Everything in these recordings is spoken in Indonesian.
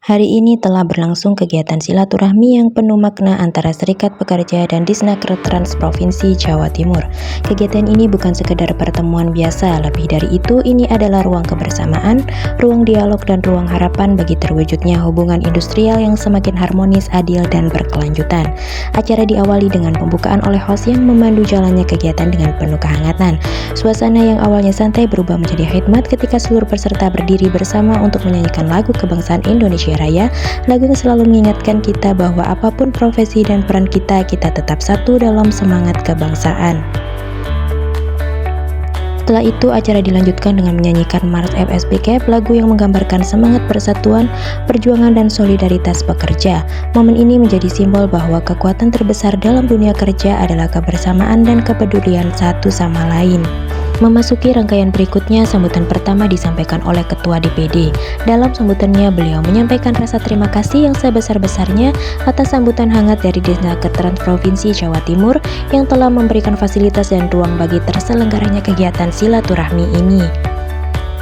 Hari ini telah berlangsung kegiatan silaturahmi yang penuh makna antara Serikat Pekerja dan Disnaker Trans Provinsi Jawa Timur. Kegiatan ini bukan sekedar pertemuan biasa, lebih dari itu ini adalah ruang kebersamaan, ruang dialog dan ruang harapan bagi terwujudnya hubungan industrial yang semakin harmonis, adil dan berkelanjutan. Acara diawali dengan pembukaan oleh host yang memandu jalannya kegiatan dengan penuh kehangatan. Suasana yang awalnya santai berubah menjadi khidmat ketika seluruh peserta berdiri bersama untuk menyanyikan lagu kebangsaan Indonesia Raya. Lagunya selalu mengingatkan kita bahwa apapun profesi dan peran kita tetap satu dalam semangat kebangsaan. Setelah itu, acara dilanjutkan dengan menyanyikan Mars FSPK, lagu yang menggambarkan semangat persatuan, perjuangan, dan solidaritas pekerja. Momen ini menjadi simbol bahwa kekuatan terbesar dalam dunia kerja adalah kebersamaan dan kepedulian satu sama lain. Memasuki rangkaian berikutnya, sambutan pertama disampaikan oleh Ketua DPD. Dalam sambutannya, beliau menyampaikan rasa terima kasih yang sebesar-besarnya atas sambutan hangat dari Disnaker Trans Provinsi Jawa Timur yang telah memberikan fasilitas dan ruang bagi terselenggaranya kegiatan silaturahmi ini.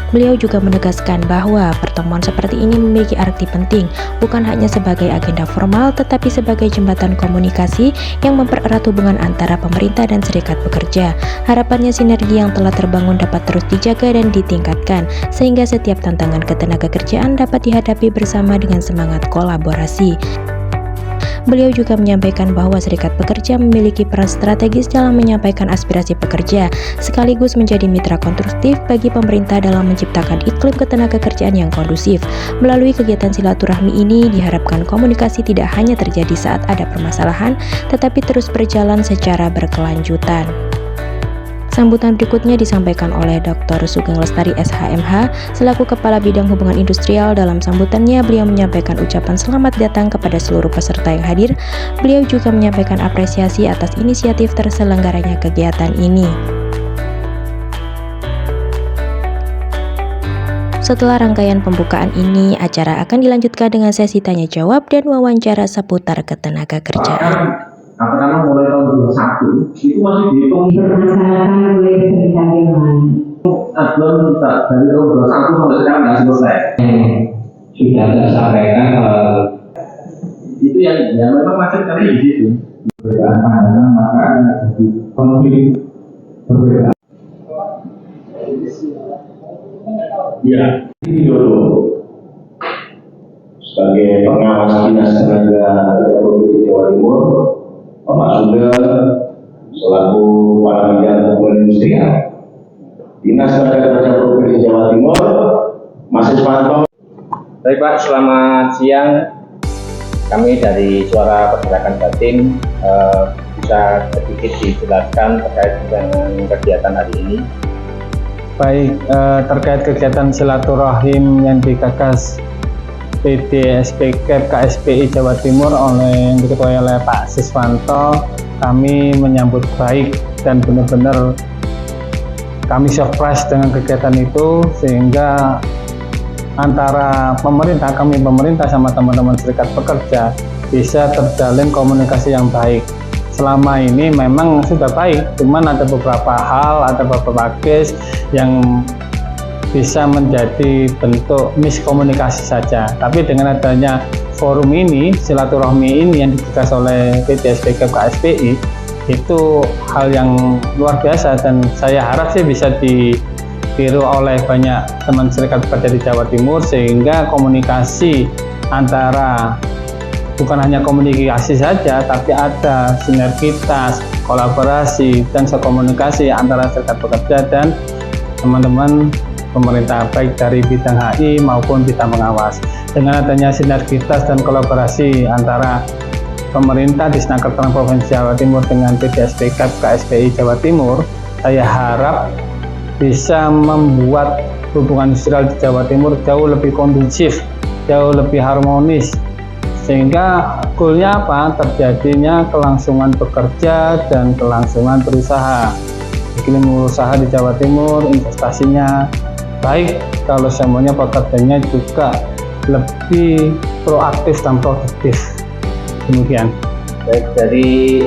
Beliau juga menegaskan bahwa pertemuan seperti ini memiliki arti penting, bukan hanya sebagai agenda formal, tetapi sebagai jembatan komunikasi yang mempererat hubungan antara pemerintah dan serikat pekerja. Harapannya sinergi yang telah terbangun dapat terus dijaga dan ditingkatkan, sehingga setiap tantangan ketenagakerjaan dapat dihadapi bersama dengan semangat kolaborasi. Beliau juga menyampaikan bahwa serikat pekerja memiliki peran strategis dalam menyampaikan aspirasi pekerja, sekaligus menjadi mitra konstruktif bagi pemerintah dalam menciptakan iklim ketenagakerjaan yang kondusif. Melalui kegiatan silaturahmi ini diharapkan komunikasi tidak hanya terjadi saat ada permasalahan, tetapi terus berjalan secara berkelanjutan. Sambutan berikutnya disampaikan oleh Dr. Sugeng Lestari SHMH selaku Kepala Bidang Hubungan Industrial. Dalam sambutannya, beliau menyampaikan ucapan selamat datang kepada seluruh peserta yang hadir. Beliau juga menyampaikan apresiasi atas inisiatif terselenggaranya kegiatan ini. Setelah rangkaian pembukaan ini, acara akan dilanjutkan dengan sesi tanya jawab dan wawancara seputar ketenagakerjaan. Katakanlah mulai tahun 2021 itu masih dihitung permasalahan oleh serikat yang lain. Aduan kita dari tahun 2021 sampai sekarang nggak selesai. Sudah saya sampaikan itu yang memang masih kami di situ. Perbedaan pandangan maka akan terjadi konflik perbedaan. Ya. Ini dulu sebagai pengawas dinas tenaga kerja Provinsi Jawa Timur, Pak Sugeng selaku Kepala Bidang Hubungan Industrial Dinas Tenaga Kerja Provinsi Jawa Timur, Mas Iswanto. Baik Pak, selamat siang. Kami dari Suara Pergerakan Batin bisa sedikit dijelaskan terkait dengan kegiatan hari ini. Baik, terkait kegiatan silaturahim yang digagas PT SPK KSPI Jawa Timur yang diketuai oleh Pak Siswanto, kami menyambut baik dan benar-benar kami surprise dengan kegiatan itu, sehingga antara kami pemerintah sama teman-teman serikat pekerja bisa terjalin komunikasi yang baik. Selama ini memang sudah baik, cuman ada beberapa hal, ada beberapa case yang bisa menjadi bentuk miskomunikasi saja. Tapi dengan adanya forum ini, silaturahmi ini yang digagas oleh PT SPK KSPI, itu hal yang luar biasa dan saya harap sih bisa ditiru oleh banyak teman serikat pekerja di Jawa Timur, sehingga komunikasi antara bukan hanya komunikasi saja, tapi ada sinergitas, kolaborasi, dan sekomunikasi antara serikat pekerja dan teman-teman pemerintah, baik dari bidang HI maupun bidang pengawas. Dengan adanya sinergitas dan kolaborasi antara pemerintah Disnaker Trans Provinsi Jawa Timur dengan PT SPK KSPI Jawa Timur, saya harap bisa membuat hubungan industrial di Jawa Timur jauh lebih kondusif, jauh lebih harmonis, sehingga goalnya apa? Terjadinya kelangsungan bekerja dan kelangsungan berusaha. Iklim usaha di Jawa Timur, investasinya baik kalau semuanya pekerjanya juga lebih proaktif dan produktif. Demikian. Baik, dari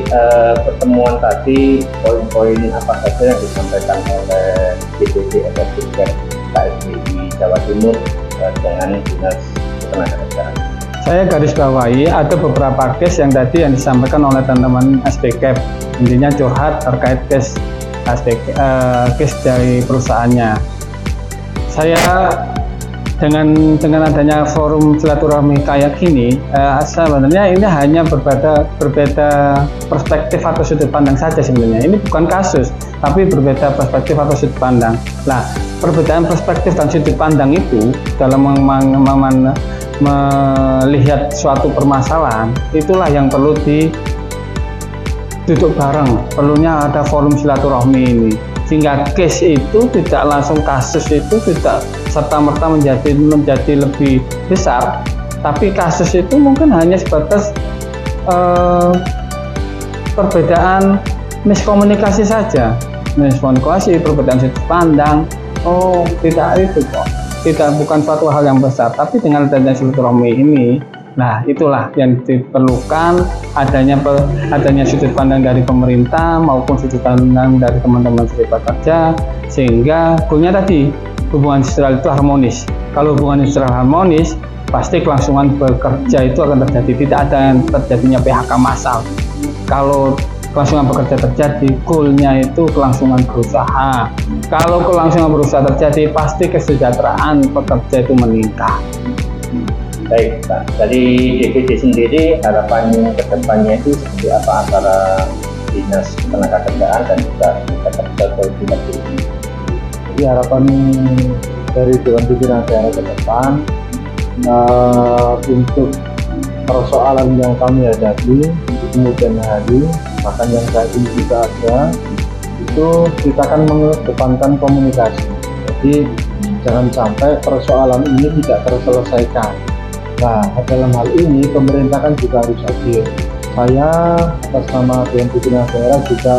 pertemuan tadi, poin-poin apa saja yang disampaikan oleh DPD SPK KSPI Jawa Timur dengan Dinas Ketenagakerjaan. Saya garis bawahi ada beberapa case yang tadi yang disampaikan oleh teman-teman SPK, intinya curhat terkait case dari perusahaannya. Saya dengan adanya forum silaturahmi kayak gini, sebenarnya ini hanya berbeda perspektif atau sudut pandang saja sebenarnya. Ini bukan kasus, tapi berbeda perspektif atau sudut pandang. Nah, perbedaan perspektif dan sudut pandang itu dalam melihat suatu permasalahan, itulah yang perlu duduk bareng. Perlunya ada forum silaturahmi ini, sehingga case itu tidak langsung, kasus itu tidak serta-merta menjadi lebih besar, tapi kasus itu mungkin hanya sebatas perbedaan miskomunikasi saja, perbedaan sudut pandang. Oh, tidak itu kok. Bukan suatu hal yang besar, tapi dengan adanya silaturahmi ini, nah itulah yang diperlukan, adanya sudut pandang dari pemerintah maupun sudut pandang dari teman-teman serikat pekerja, sehingga goalnya tadi hubungan industrial itu harmonis. Kalau hubungan industrial harmonis, pasti kelangsungan bekerja itu akan terjadi, tidak ada yang terjadinya PHK massal. Kalau kelangsungan bekerja terjadi, goalnya itu kelangsungan berusaha. Kalau kelangsungan berusaha terjadi, pasti kesejahteraan pekerja itu meningkat. Baik, Pak. Dari DPD sendiri, harapannya ke depannya itu seperti apa antara Dinas Ketenagakerjaan dan juga Pekerja Koordinator ini? Jadi harapan dari Dewan Pimpinan Daerah ke depan, untuk persoalan yang kami hadapi di kemudian hari, bahkan yang saat ini juga ada, itu kita akan mengedepankan komunikasi. Jadi jangan sampai persoalan ini tidak terselesaikan. Nah, dalam hal ini pemerintah kan juga harus hadir. Saya atas nama Dewan Pimpinan Daerah juga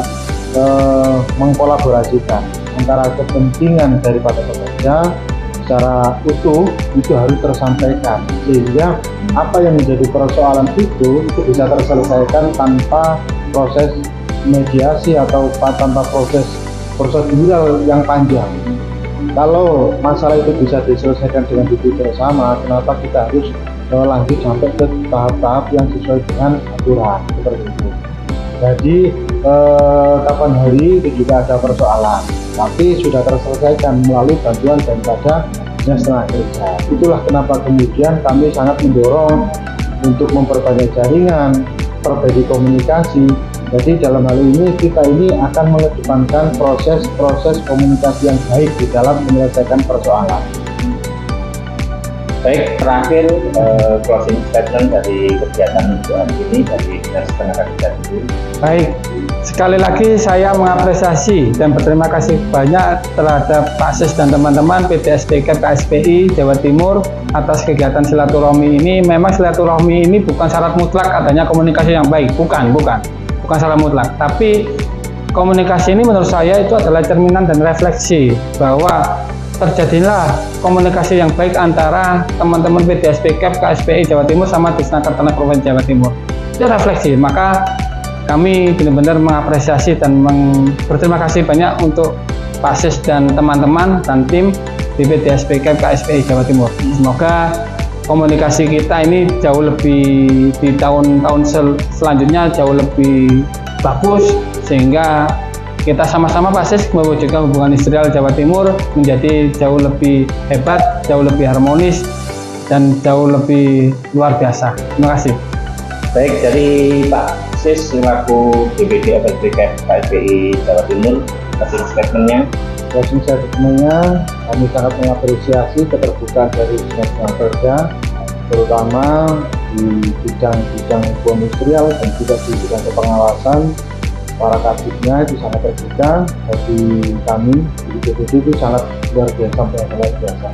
mengkolaborasikan antara kepentingan daripada pekerja secara utuh itu harus tersampaikan, sehingga apa yang menjadi persoalan itu bisa terselesaikan tanpa proses mediasi atau tanpa proses prosedural yang panjang. Kalau masalah itu bisa diselesaikan dengan duduk bersama, kenapa kita harus lanjut sampai ke tahap-tahap yang sesuai dengan aturan seperti itu. Jadi kapan hari itu juga ada persoalan, tapi sudah terselesaikan melalui bantuan daripada Dinas Tenaga. Itulah kenapa kemudian kami sangat mendorong untuk memperbanyak jaringan, perbaiki komunikasi. Jadi dalam hal ini kita ini akan mengedepankan proses komunikasi yang baik di dalam menyelesaikan persoalan. Baik, terakhir closing statement dari kegiatan hari ini dari Dinas Ketenagakerjaan itu. Baik, sekali lagi saya mengapresiasi dan berterima kasih banyak terhadap Pak Sis dan teman-teman PT SPK KSPI Jawa Timur atas kegiatan silaturahmi ini. Memang silaturahmi ini bukan syarat mutlak adanya komunikasi yang baik, bukan syarat mutlak. Tapi komunikasi ini menurut saya itu adalah cerminan dan refleksi bahwa terjadilah komunikasi yang baik antara teman-teman PT SPK KSPI Jawa Timur sama Disnakertanag Provinsi Jawa Timur. Itu refleksi, maka kami benar-benar mengapresiasi dan berterima kasih banyak untuk Pak Sis dan teman-teman dan tim di PT SPK KSPI Jawa Timur. Semoga komunikasi kita ini jauh lebih di tahun-tahun selanjutnya jauh lebih bagus, sehingga kita sama-sama Pak Sis mewujudkan hubungan industrial Jawa Timur menjadi jauh lebih hebat, jauh lebih harmonis, dan jauh lebih luar biasa. Terima kasih. Baik, dari Pak Sis selaku DPD SPK KSPI Jawa Timur, closing statement-nya. Closing statement-nya, kami sangat mengapresiasi keterbukaan dari Dinas Tenaga, terutama di bidang hubungan industrial dan juga di bidang pengawasan. Para kabinnya itu sangat terbuka, bagi kami di DPD itu sangat luar biasa, luar biasa.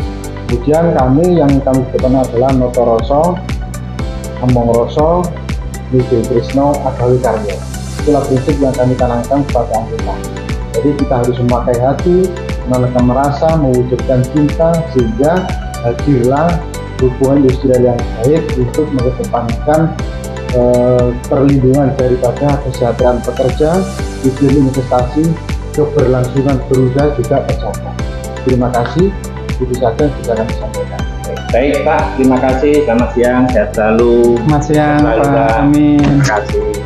Kemudian yang kami depan adalah Noto Roso, Among Roso, Yudho Trisno, Agawi Karya. Itulah prinsip yang kami tanamkan kepada anggota. Jadi kita harus memakai hati, menanamkan rasa, mewujudkan cinta, sehingga hadirlah hubungan industrial yang baik untuk mengedepankan perlindungan daripada kesejahteraan pekerja, iklim investasi, keberlangsungan berusaha juga terjaga. Terima kasih, itu saja yang bisa kami sampaikan. Baik Pak, terima kasih. Selamat siang, sehat selalu. Selamat siang Sehat selalu, Pak. Pak. Amin. Terima kasih.